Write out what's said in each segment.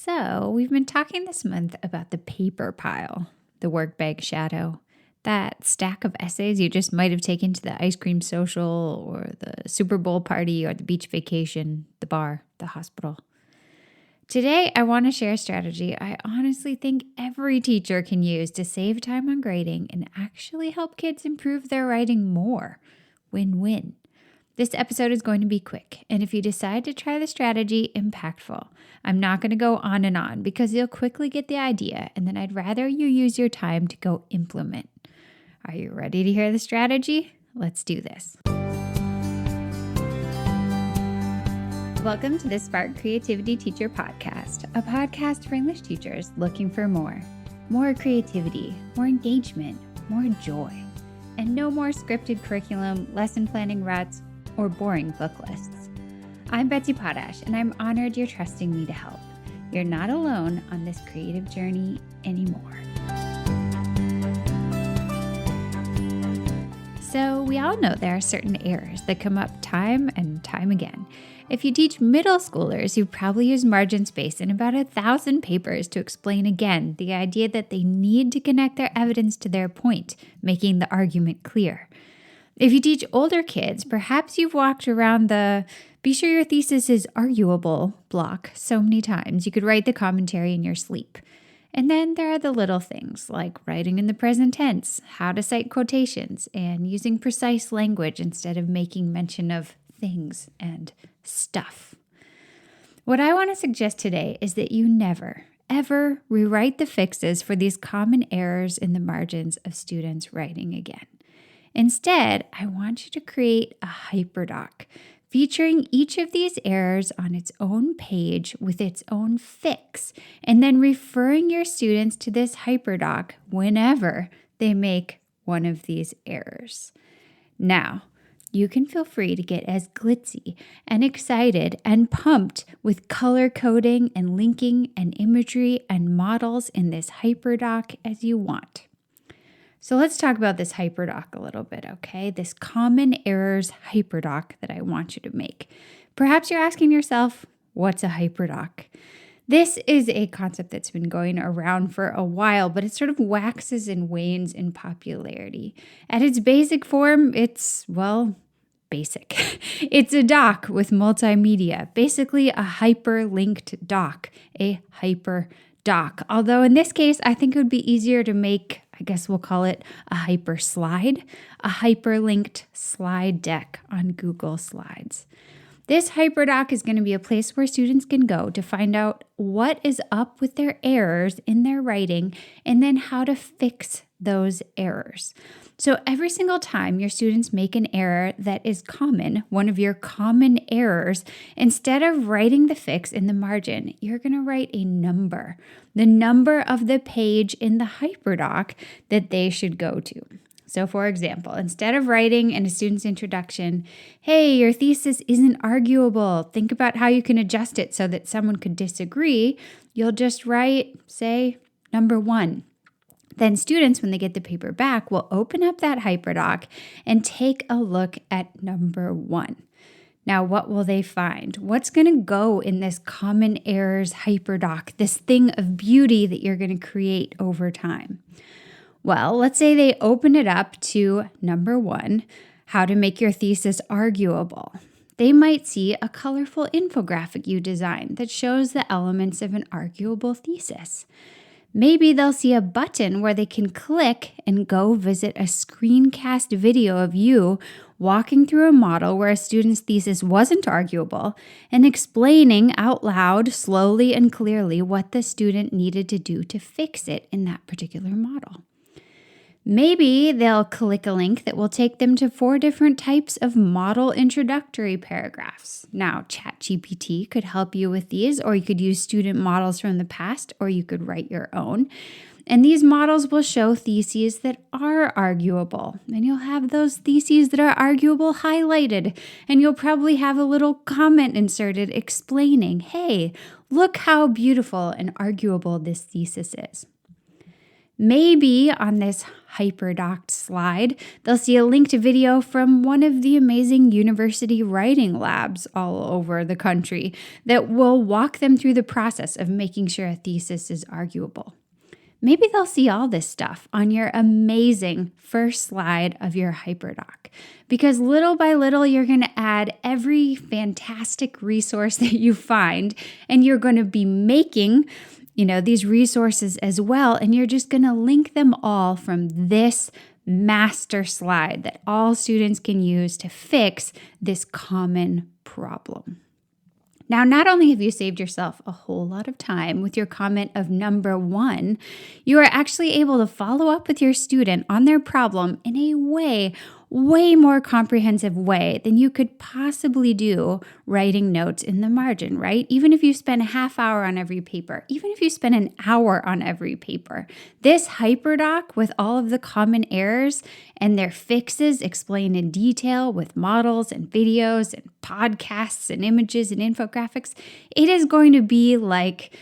So, we've been talking this month about the paper pile, the work bag shadow, that stack of essays you just might have taken to the ice cream social or the Super Bowl party or the beach vacation, the bar, the hospital. Today, I want to share a strategy I honestly think every teacher can use to save time on grading and actually help kids improve their writing more. Win-win. This episode is going to be quick, and if you decide to try the strategy, impactful. I'm not going to go on and on because you'll quickly get the idea, and then I'd rather you use your time to go implement. Are you ready to hear the strategy? Let's do this. Welcome to the Spark Creativity Teacher Podcast, a podcast for English teachers looking for more. More creativity, more engagement, more joy, and no more scripted curriculum, lesson planning ruts, or boring book lists. I'm Betsy Potash, and I'm honored you're trusting me to help. You're not alone on this creative journey anymore. So we all know there are certain errors that come up time and time again. If you teach middle schoolers, you probably use margin space in about 1,000 papers to explain again the idea that they need to connect their evidence to their point, making the argument clear. If you teach older kids, perhaps you've walked around the "be sure your thesis is arguable" block so many times you could write the commentary in your sleep. And then there are the little things like writing in the present tense, how to cite quotations, and using precise language instead of making mention of things and stuff. What I want to suggest today is that you never, ever rewrite the fixes for these common errors in the margins of students' writing again. Instead, I want you to create a hyperdoc featuring each of these errors on its own page with its own fix, and then referring your students to this hyperdoc whenever they make one of these errors. Now, you can feel free to get as glitzy and excited and pumped with color coding and linking and imagery and models in this hyperdoc as you want. So let's talk about this hyperdoc a little bit, okay? This Common Errors Hyperdoc that I want you to make. Perhaps you're asking yourself, what's a hyperdoc? This is a concept that's been going around for a while, but it sort of waxes and wanes in popularity. At its basic form, it's, basic. It's a doc with multimedia, basically a hyperlinked doc, a hyperdoc. Although in this case, I think it would be easier to make, I guess we'll call it a hyper slide, a hyperlinked slide deck on Google Slides. This hyperdoc is going to be a place where students can go to find out what is up with their errors in their writing and then how to fix those errors. So every single time your students make an error that is common, one of your common errors, instead of writing the fix in the margin, you're going to write a number, the number of the page in the hyperdoc that they should go to. So for example, instead of writing in a student's introduction, "Hey, your thesis isn't arguable. Think about how you can adjust it so that someone could disagree," you'll just write, say, number 1. Then students, when they get the paper back, will open up that hyperdoc and take a look at number 1. Now, what will they find? What's going to go in this Common Errors Hyperdoc, this thing of beauty that you're going to create over time? Well, let's say they open it up to number 1, how to make your thesis arguable. They might see a colorful infographic you designed that shows the elements of an arguable thesis. Maybe they'll see a button where they can click and go visit a screencast video of you walking through a model where a student's thesis wasn't arguable and explaining out loud, slowly and clearly, what the student needed to do to fix it in that particular model. Maybe they'll click a link that will take them to 4 different types of model introductory paragraphs. Now, ChatGPT could help you with these, or you could use student models from the past, or you could write your own. And these models will show theses that are arguable. And you'll have those theses that are arguable highlighted. And you'll probably have a little comment inserted explaining, "Hey, look how beautiful and arguable this thesis is." Maybe on this Hyperdoc slide, they'll see a linked video from one of the amazing university writing labs all over the country that will walk them through the process of making sure a thesis is arguable. Maybe they'll see all this stuff on your amazing first slide of your Hyperdoc, because little by little, you're going to add every fantastic resource that you find, and you're going to be making these resources as well, and you're just going to link them all from this master slide that all students can use to fix this common problem. Now, not only have you saved yourself a whole lot of time with your comment of number 1, you are actually able to follow up with your student on their problem in a way more comprehensive way than you could possibly do writing notes in the margin, right? Even if you spend a half hour on every paper, even if you spend an hour on every paper, this Hyperdoc with all of the common errors and their fixes explained in detail with models and videos and podcasts and images and infographics, it is going to be like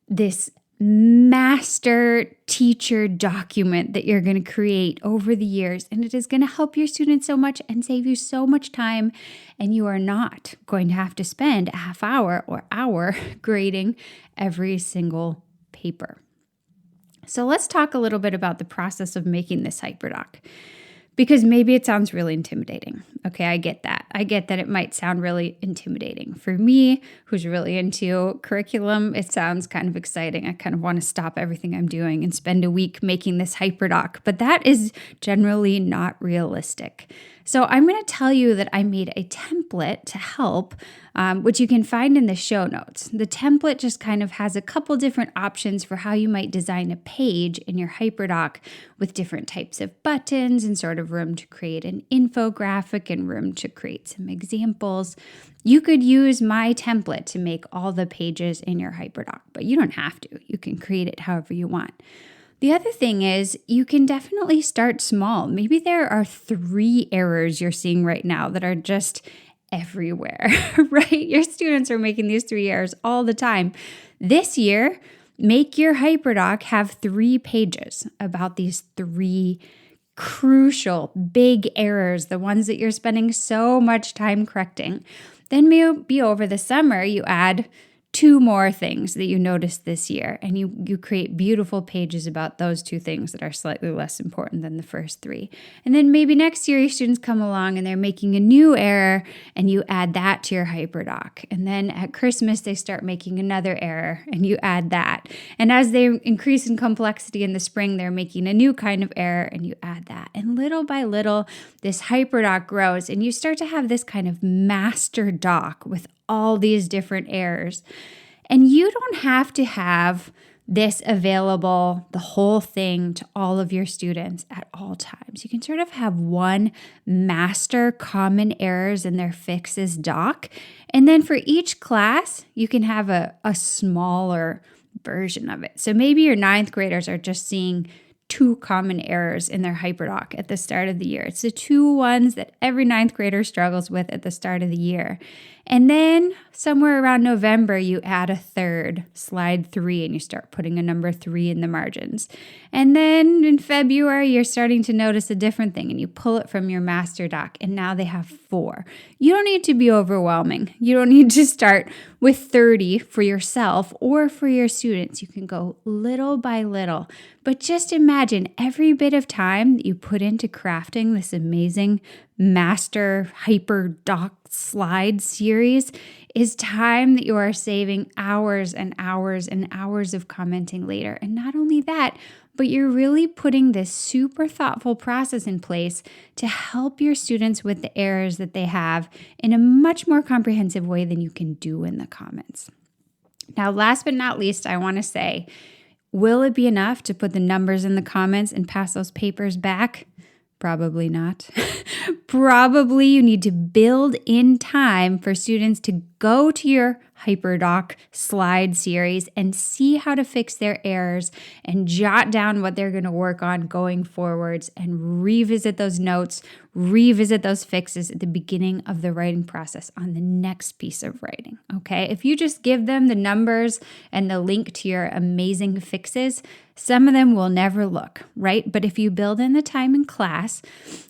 this master teacher document that you're going to create over the years. And it is going to help your students so much and save you so much time. And you are not going to have to spend a half hour or hour grading every single paper. So let's talk a little bit about the process of making this Hyperdoc, because maybe it sounds really intimidating. Okay, I get that. I get that it might sound really intimidating. For me, who's really into curriculum, it sounds kind of exciting. I kind of want to stop everything I'm doing and spend a week making this Hyperdoc, but that is generally not realistic. So I'm going to tell you that I made a template to help, which you can find in the show notes. The template just kind of has a couple different options for how you might design a page in your Hyperdoc with different types of buttons and sort of room to create an infographic and room to create some examples. You could use my template to make all the pages in your Hyperdoc, but you don't have to. You can create it however you want. The other thing is you can definitely start small. Maybe there are 3 errors you're seeing right now that are just everywhere, right? Your students are making these 3 errors all the time. This year, make your Hyperdoc have 3 pages about these 3 crucial big errors, the ones that you're spending so much time correcting. Then maybe over the summer, you add 2 more things that you noticed this year, and you create beautiful pages about those 2 things that are slightly less important than the first 3. And then maybe next year your students come along and they're making a new error, and you add that to your Hyperdoc. And then at Christmas they start making another error, and you add that. And as they increase in complexity in the spring, they're making a new kind of error, and you add that. And little by little, this Hyperdoc grows, and you start to have this kind of master doc with all these different errors. And you don't have to have this available, the whole thing, to all of your students at all times. You can sort of have one master common errors and their fixes doc. And then for each class, you can have a smaller version of it. So maybe your 9th graders are just seeing 2 common errors in their Hyperdoc at the start of the year. It's the 2 ones that every 9th grader struggles with at the start of the year. And then somewhere around November, you add a 3rd, slide 3, and you start putting a number 3 in the margins. And then in February, you're starting to notice a different thing, and you pull it from your master doc, and now they have 4. You don't need to be overwhelming. You don't need to start with 30 for yourself or for your students. You can go little by little. But just imagine every bit of time that you put into crafting this amazing master Hyperdoc slide series is time that you are saving hours and hours and hours of commenting later. And not only that, but you're really putting this super thoughtful process in place to help your students with the errors that they have in a much more comprehensive way than you can do in the comments. Now, last but not least, I want to say, will it be enough to put the numbers in the comments and pass those papers back? Probably not. Probably you need to build in time for students to go to your Hyperdoc slide series and see how to fix their errors and jot down what they're going to work on going forwards and revisit those notes, revisit those fixes at the beginning of the writing process on the next piece of writing, okay? If you just give them the numbers and the link to your amazing fixes, some of them will never look, right? But if you build in the time in class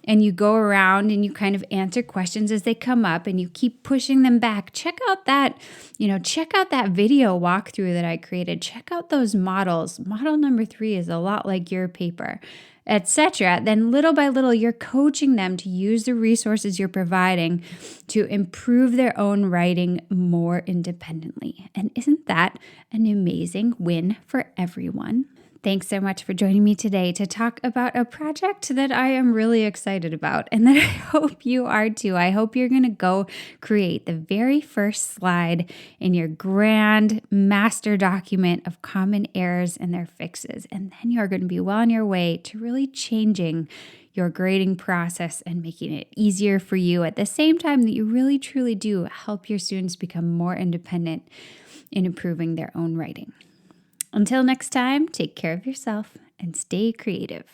and you go around and you kind of answer questions as they come up and you keep pushing them back, check out that video walkthrough that I created. Check out those models. Model number 3 is a lot like your paper, etc. Then little by little, you're coaching them to use the resources you're providing to improve their own writing more independently. And isn't that an amazing win for everyone? Thanks so much for joining me today to talk about a project that I am really excited about and that I hope you are too. I hope you're going to go create the very first slide in your grand master document of common errors and their fixes. And then you're going to be well on your way to really changing your grading process and making it easier for you at the same time that you really truly do help your students become more independent in improving their own writing. Until next time, take care of yourself and stay creative.